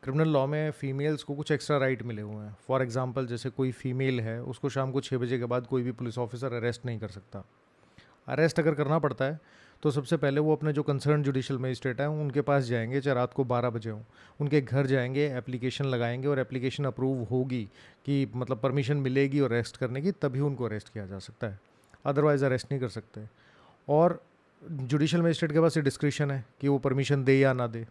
Criminal law में females को कुछ एक्स्ट्रा राइट मिले हुए हैं। फॉर एग्जांपल जैसे कोई फीमेल है, उसको शाम को 6 बजे के बाद कोई भी पुलिस ऑफिसर अरेस्ट नहीं कर सकता। अरेस्ट अगर करना पड़ता है तो सबसे पहले वो अपने जो कंसर्न जुडिशियल मजिस्ट्रेट हैं उनके पास जाएंगे, चाहे रात को 12 बजे हों, उनके घर जाएंगे, एप्लीकेशन लगाएंगे और एप्लीकेशन अप्रूव होगी कि मतलब परमिशन मिलेगी और अरेस्ट करने की, तभी उनको अरेस्ट किया जा सकता है। अदरवाइज़ अरेस्ट नहीं कर सकते। और जुडिशियल मजिस्ट्रेट के पास ये डिस्क्रिशन है कि वो परमिशन दे या ना दे।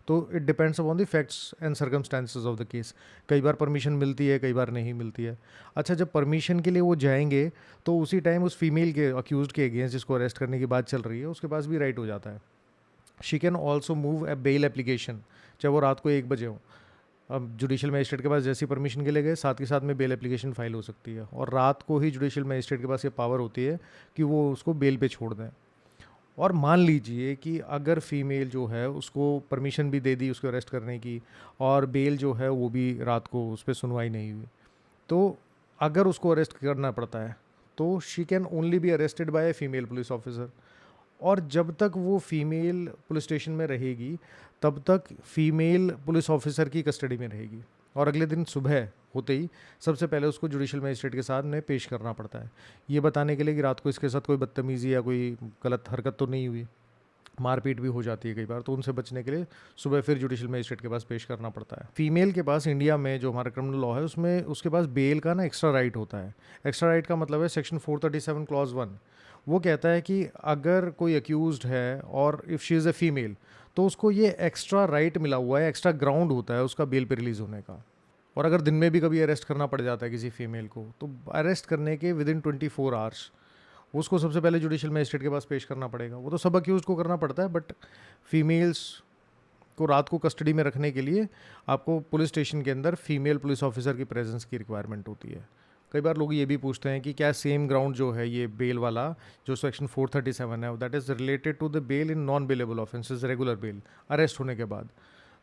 तो it depends upon the facts and circumstances of the case. कई बार परमिशन मिलती है, कई बार नहीं मिलती है। अच्छा, जब परमिशन के लिए वो जाएंगे तो उसी टाइम उस फीमेल के अक्यूज के अगेंस्ट जिसको अरेस्ट करने की बात चल रही है उसके पास भी राइट हो जाता है। She can also move A bail application, चाहे वो रात को 1 बजे हो। अब जुडिशियल मजिस्ट्रेट के पास जैसी परमिशन के लिए गए, साथ के साथ में बेल एप्लीकेशन फाइल हो सकती है, और रात को ही जुडिशियल मजिस्ट्रेट के पास ये पावर होती है कि वो उसको बेल पे छोड़ दें। और मान लीजिए कि अगर फीमेल जो है उसको परमिशन भी दे दी उसको अरेस्ट करने की, और बेल जो है वो भी रात को उस पर सुनवाई नहीं हुई, तो अगर उसको अरेस्ट करना पड़ता है तो she can only be arrested bye a female police officer. और जब तक वो फीमेल पुलिस स्टेशन में रहेगी तब तक फीमेल पुलिस ऑफिसर की कस्टडी में रहेगी, और अगले दिन सुबह होते ही सबसे पहले उसको जुडिशियल मजिस्ट्रेट के सामने पेश करना पड़ता है, ये बताने के लिए कि रात को इसके साथ कोई बदतमीज़ी या कोई गलत हरकत तो नहीं हुई। मारपीट भी हो जाती है कई बार, तो उनसे बचने के लिए सुबह फिर जुडिशियल मजिस्ट्रेट के पास पेश करना पड़ता है। फीमेल के पास इंडिया में जो हमारा क्रिमिनल लॉ है उसमें उसके पास बेल का ना एक्स्ट्रा राइट होता है। एक्स्ट्रा राइट का मतलब है सेक्शन 437 क्लॉज 1। वो कहता है कि अगर कोई अक्यूज्ड है और if she is a female तो उसको ये एक्स्ट्रा राइट मिला हुआ है, एक्स्ट्रा ग्राउंड होता है उसका बेल पे रिलीज़ होने का। और अगर दिन में भी कभी अरेस्ट करना पड़ जाता है किसी फीमेल को, तो अरेस्ट करने के विद इन 24 आवर्स उसको सबसे पहले जुडिशियल मजिस्ट्रेट के पास पेश करना पड़ेगा। वो तो सब अक्यूज को करना पड़ता है, बट फीमेल्स को रात को कस्टडी में रखने के लिए आपको पुलिस स्टेशन के अंदर फीमेल पुलिस ऑफिसर की प्रेजेंस की रिक्वायरमेंट होती है। कई बार लोग ये भी पूछते हैं कि क्या सेम ग्राउंड जो है ये बेल वाला जो सेक्शन 437 है that is related to the bail in non bailable offences regular bail, arrest होने के बाद,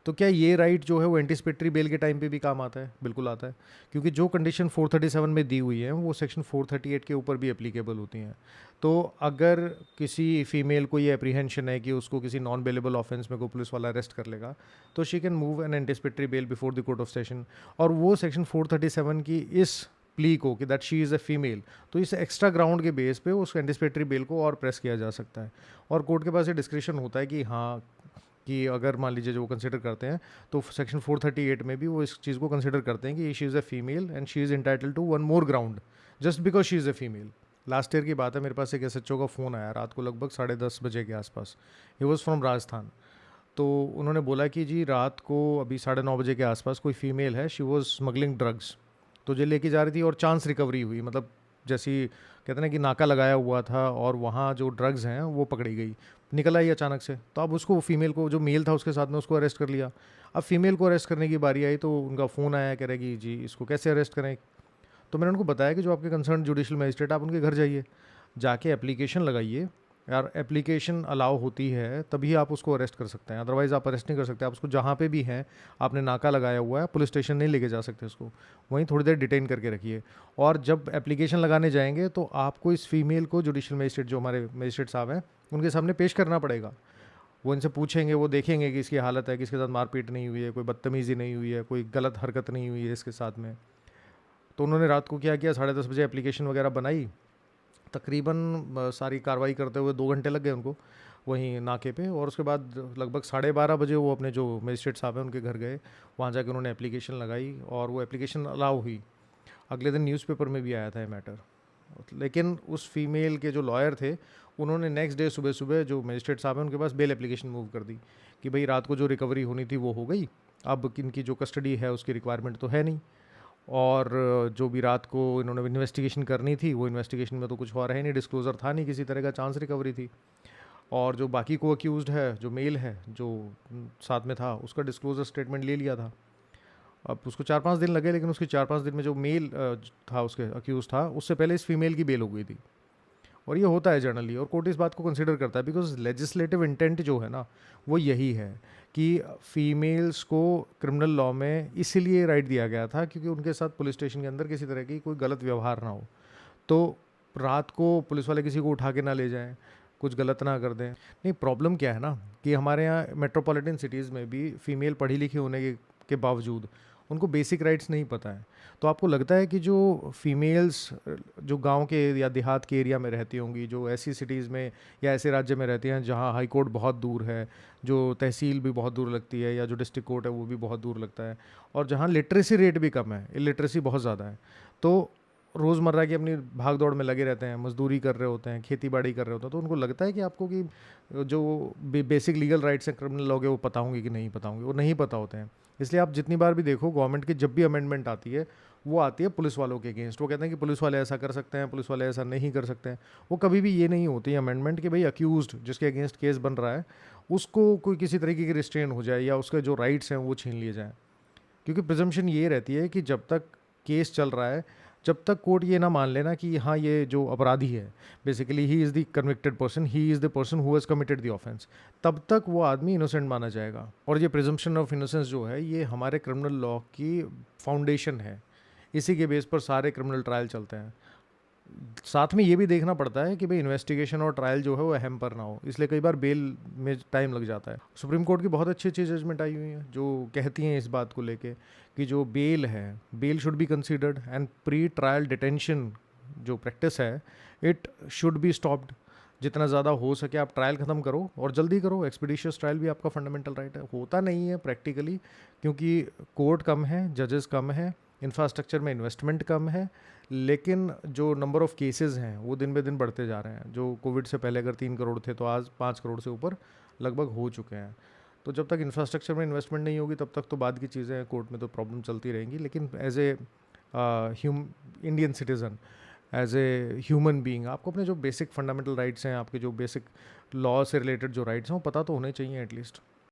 तो क्या ये राइट जो है वो एंटिसिपेटरी बेल के टाइम पे भी काम आता है? बिल्कुल आता है, क्योंकि जो कंडीशन 437 में दी हुई है वो सेक्शन 438 के ऊपर भी एप्लीकेबल होती हैं। तो अगर किसी फीमेल को ये एप्रीहेंशन है कि उसको किसी नॉन बेलेबल ऑफेंस में कोई पुलिस वाला अरेस्ट कर लेगा, तो she can move an anticipatory bail before the court of session. और वो सेक्शन 437 की इस प्ली को कि that she is a female, तो इस एक्स्ट्रा ग्राउंड के बेस पे उस एंटिसिपेटरी बेल को और प्रेस किया जा सकता है। और कोर्ट के पास ये डिस्क्रिप्शन होता है कि हाँ, कि अगर मान लीजिए जो वो कंसिडर करते हैं तो सेक्शन 438 में भी वो इस चीज़ को कंसिडर करते हैं कि she is a female and she is entitled to one more ground just because she is a female. Last year की बात है, मेरे पास एक एसएचओ का फ़ोन आया रात को लगभग 10:30 बजे के आसपास। He was from Rajasthan. तो उन्होंने बोला कि जी रात को अभी 9:30 बजे के आसपास कोई फीमेल है, शी वॉज स्मगलिंग ड्रग्स, तो जो लेके जा रही थी और चांस रिकवरी हुई, मतलब जैसी कहते हैं कि नाका लगाया हुआ था और वहाँ जो ड्रग्स हैं वो पकड़ी गई, निकल आई अचानक से। तो अब उसको फीमेल को, जो मेल था उसके साथ में, उसको अरेस्ट कर लिया। अब फीमेल को अरेस्ट करने की बारी आई तो उनका फ़ोन आया, कह रहे कि जी इसको कैसे अरेस्ट करें। तो मैंने उनको बताया कि जो आपके कंसर्न जुडिशियल मजिस्ट्रेट, आप उनके घर जाइए, जाके एप्लीकेशन लगाइए, यार एप्लीकेशन अलाउ होती है तभी आप उसको अरेस्ट कर सकते हैं, अदरवाइज़ आप अरेस्ट नहीं कर सकते। आप उसको जहाँ पे भी हैं, आपने नाका लगाया हुआ है, पुलिस स्टेशन नहीं लेके जा सकते उसको, वहीं थोड़ी देर डिटेन करके रखिए। और जब एप्लीकेशन लगाने जाएंगे तो आपको इस फीमेल को जुडिशियल मजिस्ट्रेट, जो हमारे मजिस्ट्रेट साहब हैं, उनके सामने पेश करना पड़ेगा। वो इनसे पूछेंगे, वो देखेंगे कि इसकी हालत है, कि इसके साथ मारपीट नहीं हुई है, कोई बदतमीज़ी नहीं हुई है, कोई गलत हरकत नहीं हुई है इसके साथ में। तो उन्होंने रात को क्या किया, 10:30 बजे एप्लीकेशन वगैरह बनाई। तकरीबन सारी कार्रवाई करते हुए 2 घंटे लग गए उनको वहीं नाके पे, और उसके बाद लगभग 12:30 बजे वो अपने जो मजिस्ट्रेट साहब हैं उनके घर गए। वहाँ जाकर उन्होंने एप्लीकेशन लगाई और वो एप्लीकेशन अलाउ हुई। अगले दिन न्यूज़पेपर में भी आया था ये मैटर। लेकिन उस फीमेल के जो लॉयर थे उन्होंने नेक्स्ट डे सुबह सुबह जो मजिस्ट्रेट साहब हैं उनके पास बेल एप्लीकेशन मूव कर दी कि भाई रात को जो रिकवरी होनी थी वो हो गई, अब इनकी जो कस्टडी है उसकी रिक्वायरमेंट तो है नहीं, और जो भी रात को इन्होंने इन्वेस्टिगेशन करनी थी वो इन्वेस्टिगेशन में तो कुछ हो रहा है नहीं, डिस्क्लोज़र था नहीं किसी तरह का, चांस रिकवरी थी। और जो बाकी को अक्यूज़्ड है, जो मेल है जो साथ में था, उसका डिस्क्लोज़र स्टेटमेंट ले लिया था। अब उसको 4-5 दिन लगे, लेकिन उसके 4-5 दिन में जो मेल था उसके अक्यूज़ था, उससे पहले इस फीमेल की बेल हो गई थी। और ये होता है जनरली, और कोर्ट इस बात को कंसिडर करता है बिकॉज लेजिस्लेटिव इंटेंट जो है ना वो यही है कि फीमेल्स को क्रिमिनल लॉ में इसीलिए राइट दिया गया था क्योंकि उनके साथ पुलिस स्टेशन के अंदर किसी तरह की कोई गलत व्यवहार ना हो। तो रात को पुलिस वाले किसी को उठा के ना ले जाएं, कुछ गलत ना कर दें। नहीं, प्रॉब्लम क्या है ना कि हमारे यहाँ मेट्रोपॉलिटन सिटीज़ में भी फीमेल पढ़ी लिखी होने के बावजूद उनको बेसिक राइट्स नहीं पता है। तो आपको लगता है कि जो फीमेल्स जो गांव के या देहात के एरिया में रहती होंगी, जो ऐसी सिटीज़ में या ऐसे राज्य में रहती हैं जहां हाई कोर्ट बहुत दूर है, जो तहसील भी बहुत दूर लगती है, या जो डिस्ट्रिक्ट कोर्ट है वो भी बहुत दूर लगता है, और जहां लिटरेसी रेट भी कम है, इलिटरेसी बहुत ज़्यादा है, तो रोज़मर्रा की अपनी भाग दौड़ में लगे रहते हैं, मजदूरी कर रहे होते हैं, खेती बाड़ी कर रहे होते हैं, तो उनको लगता है कि आपको कि जो बेसिक लीगल राइट्स हैं क्रिमिनल लॉ के वो पता होंगे कि नहीं पता होंगे, वो नहीं पता होते हैं। इसलिए आप जितनी बार भी देखो गवर्नमेंट की जब भी अमेंडमेंट आती है वो आती है पुलिस वालों के अगेंस्ट। वो कहते हैं कि पुलिस वाले ऐसा कर सकते हैं, पुलिस वाले ऐसा नहीं कर सकते हैं। वो कभी भी ये नहीं होती अमेंडमेंट कि भाई अक्यूज्ड जिसके अगेंस्ट केस बन रहा है उसको कोई किसी तरीके की रिस्ट्रेन हो जाए या उसके जो राइट्स हैं वो छीन लिए जाएँ। क्योंकि प्रिजम्पशन ये रहती है कि जब तक केस चल रहा है, जब तक कोर्ट ये ना मान लेना कि हाँ ये जो अपराधी है basically he is the convicted person, he is the person who has committed the offence, तब तक वो आदमी इनोसेंट माना जाएगा। और ये प्रिजम्पशन ऑफ इनोसेंस जो है ये हमारे क्रिमिनल लॉ की फाउंडेशन है। इसी के बेस पर सारे क्रिमिनल ट्रायल चलते हैं। साथ में ये भी देखना पड़ता है कि भाई इन्वेस्टिगेशन और ट्रायल जो है वो अहम पर ना हो, इसलिए कई बार बेल में टाइम लग जाता है। सुप्रीम कोर्ट की बहुत अच्छी अच्छी जजमेंट आई हुई हैं जो कहती हैं इस बात को लेके कि जो बेल है, bail should be considered and pre trial detention जो प्रैक्टिस है इट शुड बी स्टॉप्ड। जितना ज़्यादा हो सके आप ट्रायल ख़त्म करो और जल्दी करो। एक्सपीडिशियस ट्रायल भी आपका फंडामेंटल राइट है। होता नहीं है प्रैक्टिकली क्योंकि कोर्ट कम है, जजेस कम है, इंफ्रास्ट्रक्चर में इन्वेस्टमेंट कम है, लेकिन जो नंबर ऑफ़ केसेस हैं वो दिन बे दिन बढ़ते जा रहे हैं। जो कोविड से पहले अगर 3 करोड़ थे तो आज 5 करोड़ से ऊपर लगभग हो चुके हैं। तो जब तक इंफ्रास्ट्रक्चर में इन्वेस्टमेंट नहीं होगी तब तक तो बाद की चीज़ें हैं, कोर्ट में तो प्रॉब्लम चलती रहेंगी। लेकिन as a Indian citizen, as a human being आपको अपने जो बेसिक फंडामेंटल राइट्स हैं, आपके जो बेसिक लॉ से रिलेटेड जो राइट्स हैं वो पता तो होने चाहिए एटलीस्ट।